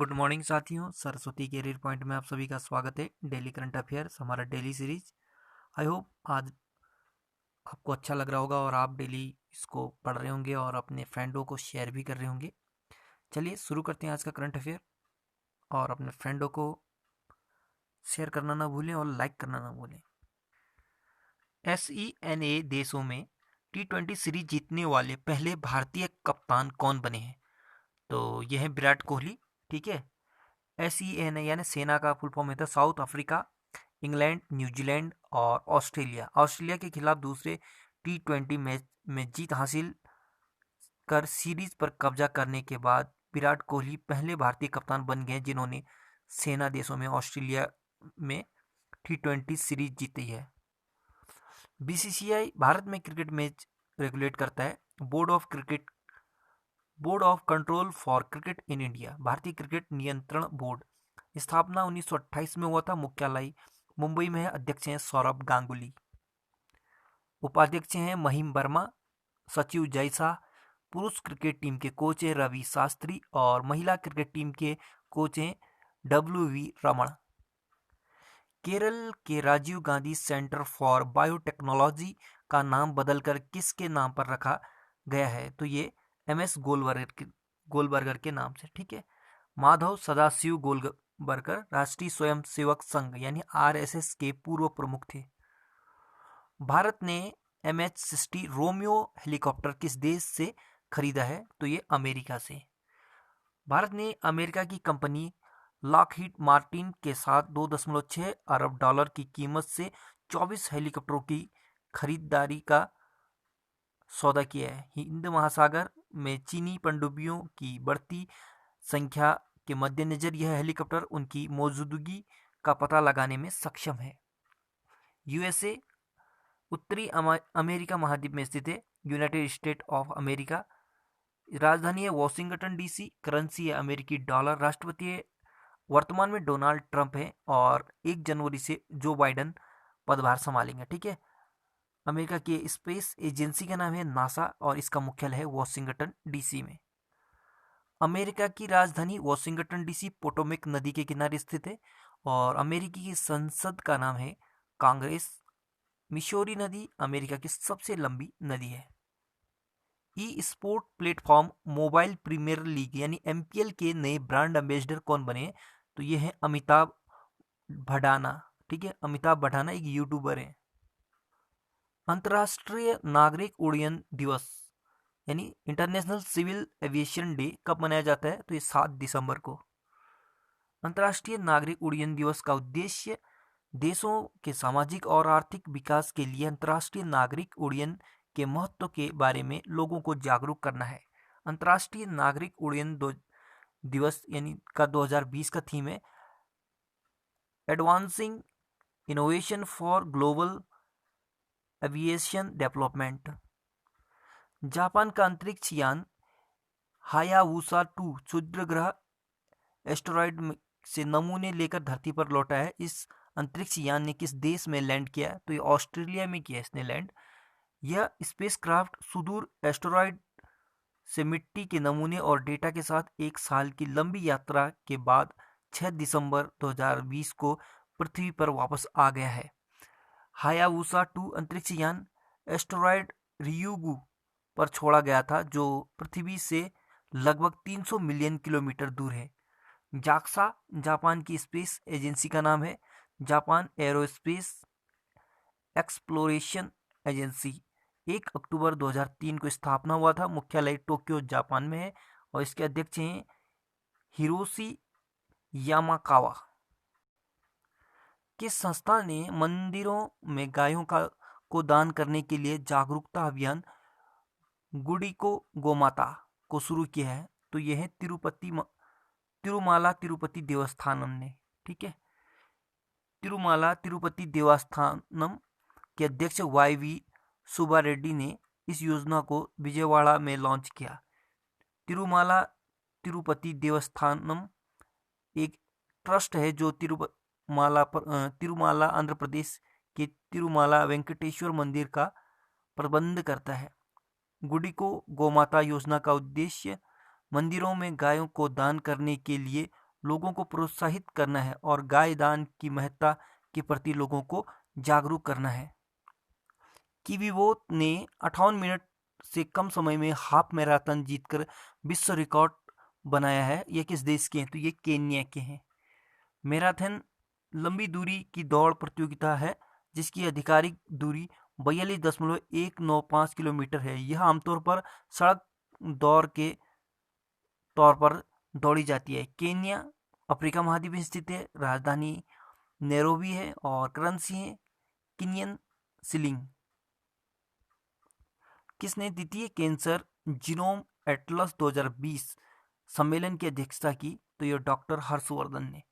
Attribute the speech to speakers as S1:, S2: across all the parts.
S1: Good morning साथियों, Saraswati career point में आप सभी का स्वागत है। डेली करंट अफेयर्स हमारा डेली सीरीज। आई होप आज आपको अच्छा लग रहा होगा और आप डेली इसको पढ़ रहे होंगे और अपने फ्रेंडों को शेयर भी कर रहे होंगे। चलिए शुरू करते हैं आज का करंट अफेयर। और अपने फ्रेंडों को शेयर करना ना भूलें और लाइक करना ना भूलें। SENA देशों में T20 सीरीज जीतने वाले पहले भारतीय कप्तान कौन बने हैं? तो यह है विराट कोहली। ठीक है। SENA यानी सेना का फुल फॉर्म होता है साउथ अफ्रीका, इंग्लैंड, न्यूजीलैंड और ऑस्ट्रेलिया। ऑस्ट्रेलिया के खिलाफ दूसरे T20 मैच में जीत हासिल कर सीरीज पर कब्जा करने के बाद विराट कोहली पहले भारतीय कप्तान बन गए जिन्होंने सेना देशों में ऑस्ट्रेलिया में T20 सीरीज जीती है। BCCI भारत में क्रिकेट मैच रेगुलेट करता है। Board of control for cricket in India, भारतीय क्रिकेट नियंत्रण बोर्ड, स्थापना 1928 में हुआ था। मुख्यालय मुंबई में है। अध्यक्ष हैं सौरभ गांगुली। उपाध्यक्ष हैं महिम वर्मा। सचिव जय शाह। पुरुष क्रिकेट टीम के कोच हैं रवि शास्त्री और महिला क्रिकेट टीम के कोच हैं WV रमण। केरल के Rajiv Gandhi centre for biotechnology का नाम बदलकर किसके नाम पर रखा गया है? तो ये MS गोलबर्गर के नाम से। ठीक है। माधव सदाशिव गोलबर्गर राष्ट्रीय स्वयंसेवक संघ यानी RSS के पूर्व प्रमुख थे। भारत ने MH-60 रोमियो हेलीकॉप्टर किस देश से खरीदा है? तो ये अमेरिका से। भारत ने अमेरिका की कंपनी लॉकहीड मार्टिन के साथ 2.6 अरब डॉलर की कीमत से 24 हेलीकॉप्टरों की खरीदारी का सौदा किया है। हिंद महासागर में चीनी पनडुब्बियों की बढ़ती संख्या के मद्देनजर यह हेलीकॉप्टर उनकी मौजूदगी का पता लगाने में सक्षम है। USA उत्तरी अमेरिका महाद्वीप में स्थित है। United state of America. राजधानी है वॉशिंगटन DC। करेंसी है अमेरिकी डॉलर। राष्ट्रपति वर्तमान में डोनाल्ड ट्रंप है और 1 जनवरी से जो बाइडन पदभार संभालेंगे। ठीक है। अमेरिका की स्पेस एजेंसी का नाम है नासा और इसका मुख्यालय है वॉशिंगटन DC में। अमेरिका की राजधानी वॉशिंगटन DC पोटोमेक नदी के किनारे स्थित है और अमेरिकी की संसद का नाम है कांग्रेस। मिशोरी नदी अमेरिका की सबसे लंबी नदी है। E sport platform mobile premier league यानी MPL के नए ब्रांड एम्बेसडर कौन बने? तो ये है अमिताभ भडाना। ठीक है। अमिताभ भडाना एक यूट्यूबर है। अंतर्राष्ट्रीय नागरिक उड्डयन दिवस यानी इंटरनेशनल सिविल एविएशन डे कब मनाया जाता है? तो ये 7 दिसंबर को। अंतर्राष्ट्रीय नागरिक उड्डयन दिवस का उद्देश्य देशों के सामाजिक और आर्थिक विकास के लिए अंतर्राष्ट्रीय नागरिक उड्डयन के महत्व के बारे में लोगों को जागरूक करना है। अंतर्राष्ट्रीय नागरिक उड्डयन दिवस यानी का 2020 का थीम है advancing innovation for global aviation development. Japan का अंतरिक्ष यान हायाबुसा 2 क्षुद्र ग्रह एस्टेरॉयड से नमूने लेकर धरती पर लौटा है। इस अंतरिक्ष यान ने किस देश में लैंड किया? तो ये ऑस्ट्रेलिया में किया इसने लैंड। यह स्पेसक्राफ्ट सुदूर एस्टेरॉयड से मिट्टी के नमूने और डेटा के साथ 1 साल की लंबी यात्रा के बाद 6 दिसंबर 2020 को पृथ्वी पर वापस आ गया है। हायाबुसा 2 अंतरिक्ष यान एस्टेरॉयड रियुगु पर छोड़ा गया था जो पृथ्वी से लगभग 300 मिलियन किलोमीटर दूर है। जाक्सा जापान की स्पेस एजेंसी का नाम है। जापान एरोस्पेस एक्सप्लोरेशन एजेंसी 1 अक्टूबर 2003 को स्थापना हुआ था। मुख्यालय टोक्यो जापान में है और इसके अध्यक्ष हैं हिरोशी यामाकावा। किस संस्था ने मंदिरों में गायों को दान करने के लिए जागरूकता अभियान गुडिको गोमाता को शुरू किया है? तो यह है तिरुमाला तिरुपति देवस्थानम ने। ठीक है। तिरुमाला तिरुपति देवस्थानम के अध्यक्ष YV सुब्बा रेड्डी ने इस योजना को विजयवाड़ा में लॉन्च किया। तिरुमाला तिरुपति देवस्थानम एक ट्रस्ट है जो तिरुमाला आंध्र प्रदेश के तिरुमाला वेंकटेश्वर मंदिर का प्रबंध करता है। गुडिको गोमाता योजना का उद्देश्य मंदिरों में गायों को दान करने के लिए लोगों को प्रोत्साहित करना है और गाय दान की महत्ता के प्रति लोगों को जागरूक करना है। किवीवोत ने 58 मिनट से कम समय में हाफ मैराथन जीतकर विश्व रिकॉर्ड बनाया है। ये किस देश के हैं? तो ये केन्या के हैं। मैराथन लंबी दूरी की दौड़ प्रतियोगिता है जिसकी आधिकारिक दूरी 42.195 किलोमीटर है। यह आमतौर पर सड़क दौड़ के तौर पर दौड़ी जाती है। केन्या अफ्रीका महाद्वीप में स्थित है। राजधानी नैरोबी है और करेंसी है केनियन शिलिंग। किसने द्वितीय कैंसर जीनोम एटलस 2020 सम्मेलन की अध्यक्षता की? तो यह डॉक्टर हर्षवर्धन ने।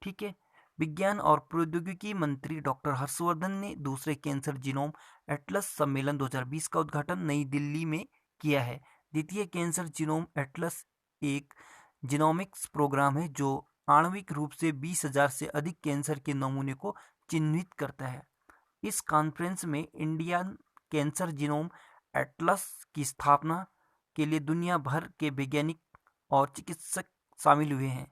S1: ठीक है। विज्ञान और प्रौद्योगिकी मंत्री डॉक्टर हर्षवर्धन ने दूसरे कैंसर जीनोम एटलस सम्मेलन 2020 का उद्घाटन नई दिल्ली में किया है। द्वितीय कैंसर जीनोम एटलस एक जीनोमिक्स प्रोग्राम है जो आणविक रूप से 20,000 से अधिक कैंसर के नमूने को चिन्हित करता है। इस कॉन्फ्रेंस में इंडियन कैंसर जीनोम एटलस की स्थापना के लिए दुनिया भर के वैज्ञानिक और चिकित्सक शामिल हुए हैं।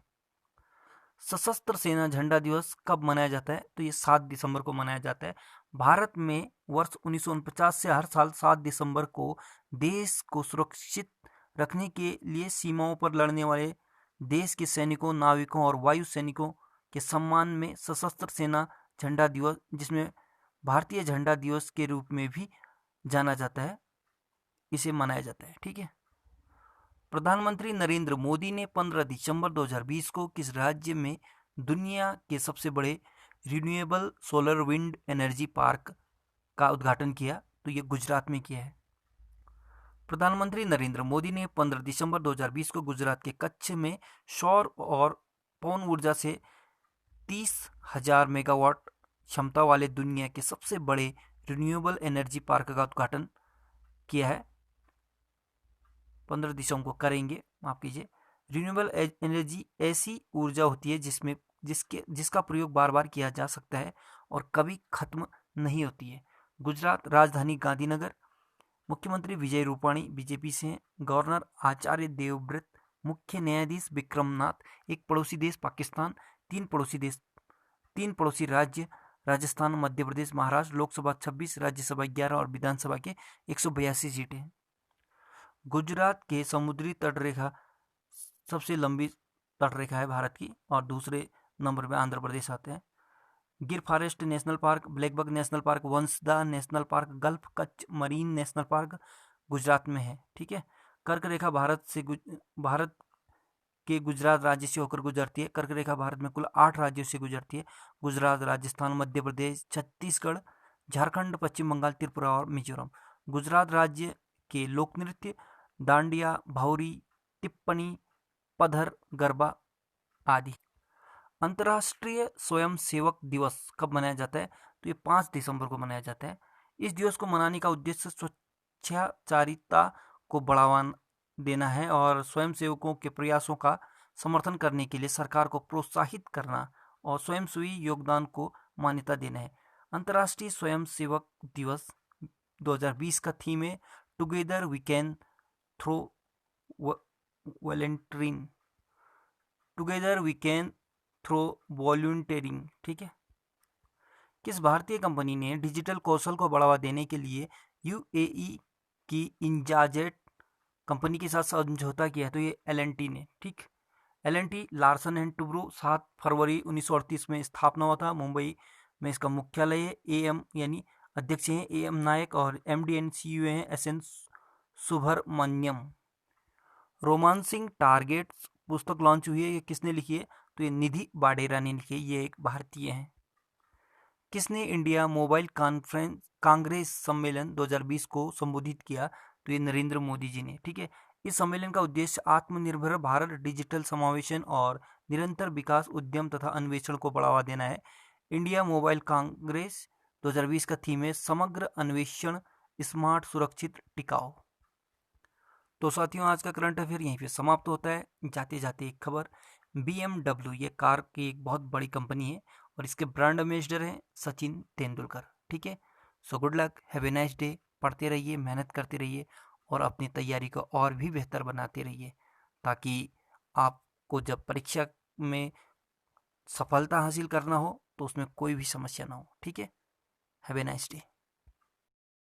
S1: सशस्त्र सेना झंडा दिवस कब मनाया जाता है? तो ये 7 दिसंबर को मनाया जाता है। भारत में वर्ष 1949 से हर साल 7 दिसंबर को देश को सुरक्षित रखने के लिए सीमाओं पर लड़ने वाले देश के सैनिकों, नाविकों और वायु सैनिकों के सम्मान में सशस्त्र सेना झंडा दिवस, जिसमें भारतीय झंडा दिवस के रूप में भी जाना जाता है, इसे मनाया जाता है। ठीक है। प्रधानमंत्री नरेंद्र मोदी ने 15 दिसंबर 2020 को किस राज्य में दुनिया के सबसे बड़े renewable solar wind energy park का उद्घाटन किया? तो ये गुजरात में किया है। प्रधानमंत्री नरेंद्र मोदी ने 15 दिसंबर 2020 को गुजरात के कच्छ में सौर और पवन ऊर्जा से 30,000 मेगावाट क्षमता वाले दुनिया के सबसे बड़े रिन्यूएबल एनर्जी पार्क का उद्घाटन किया है। 15 दिसंबर को करेंगे, माफ कीजिए। रिन्यूएबल एनर्जी ऐसी ऊर्जा होती है जिसका प्रयोग बार बार किया जा सकता है और कभी खत्म नहीं होती है। गुजरात राजधानी गांधीनगर। मुख्यमंत्री विजय रूपाणी बीजेपी से हैं। गवर्नर आचार्य देवव्रत। मुख्य न्यायाधीश विक्रमनाथ। एक पड़ोसी देश पाकिस्तान। तीन पड़ोसी राज्य राजस्थान, मध्य प्रदेश, महाराष्ट्र। लोकसभा 26, राज्यसभा 11 और विधानसभा के 182 सीटें। गुजरात के समुद्री तटरेखा सबसे लंबी तटरेखा है भारत की, और दूसरे नंबर पे आंध्र प्रदेश आते हैं। गिर forest national park, blackbuck national park, Vansda national park, gulf Kutch marine national park Gujarat में है। ठीक है। कर्क रेखा भारत के गुजरात राज्य से होकर गुजरती है। कर्क रेखा भारत में कुल 8 राज्यों से गुजरती है। गुजरात, राजस्थान, मध्य प्रदेश, छत्तीसगढ़, झारखंड, पश्चिम बंगाल, त्रिपुरा और मिजोरम। गुजरात राज्य के लोक नृत्य डांडिया, भावरी, टिप्पणी, पधर, गरबा आदि। अंतर्राष्ट्रीय स्वयंसेवक दिवस कब मनाया जाता है? तो ये 5 दिसंबर को मनाया जाता है। इस दिवस को मनाने का उद्देश्य स्वच्छाचारिता को बढ़ावा देना है और स्वयंसेवकों के प्रयासों का समर्थन करने के लिए सरकार को प्रोत्साहित करना और स्वयंसेवी योगदान को मान्यता देना है। अंतर्राष्ट्रीय स्वयंसेवक दिवस 2020 का थीम है together we can through volunteering. Together we can through volunteering. ठीक है। किस भारतीय कंपनी ने डिजिटल कौशल को बढ़ावा देने के लिए यूएई की इंजाजेट कंपनी के साथ समझौता किया है? तो ये एल&टी ने। ठीक। एल&टी लार्सन एंड टुब्रो 7 फरवरी 1938 में स्थापना हुआ था। मुंबई में इसका मुख्यालय है। एएम यानी अध्यक्ष हैं एएम नायक और एमडी एंड सीईओ हैं एसएन सुब्रमण्यम। रोमांसिंग टारगेट्स पुस्तक लॉन्च हुई है, ये किसने लिखी है? तो ये निधि बाडेरा ने लिखी है। ये एक भारतीय हैं। किसने इंडिया मोबाइल कांग्रेस सम्मेलन 2020 को संबोधित किया? तो ये नरेंद्र मोदी जी ने। ठीक है। इस सम्मेलन का उद्देश्य आत्मनिर्भर भारत, डिजिटल समावेशन और निरंतर विकास, उद्यम तथा अन्वेषण को बढ़ावा देना है। इंडिया मोबाइल कांग्रेस 2020 का थीम है समग्र अन्वेषण, स्मार्ट, सुरक्षित, टिकाऊ। तो साथियों, आज का करंट अफेयर यहीं पे समाप्त होता है। जाते जाते एक खबर, BMW ये कार की एक बहुत बड़ी कंपनी है और इसके ब्रांड एम्बेसडर हैं सचिन तेंदुलकर। ठीक है। So good luck, have a nice day. पढ़ते रहिए, मेहनत करते रहिए और अपनी तैयारी को और भी बेहतर बनाते रहिए ताकि आपको जब परीक्षा में सफलता हासिल करना हो तो उसमें कोई भी समस्या ना हो। ठीक है, हैव ए नाइस डे।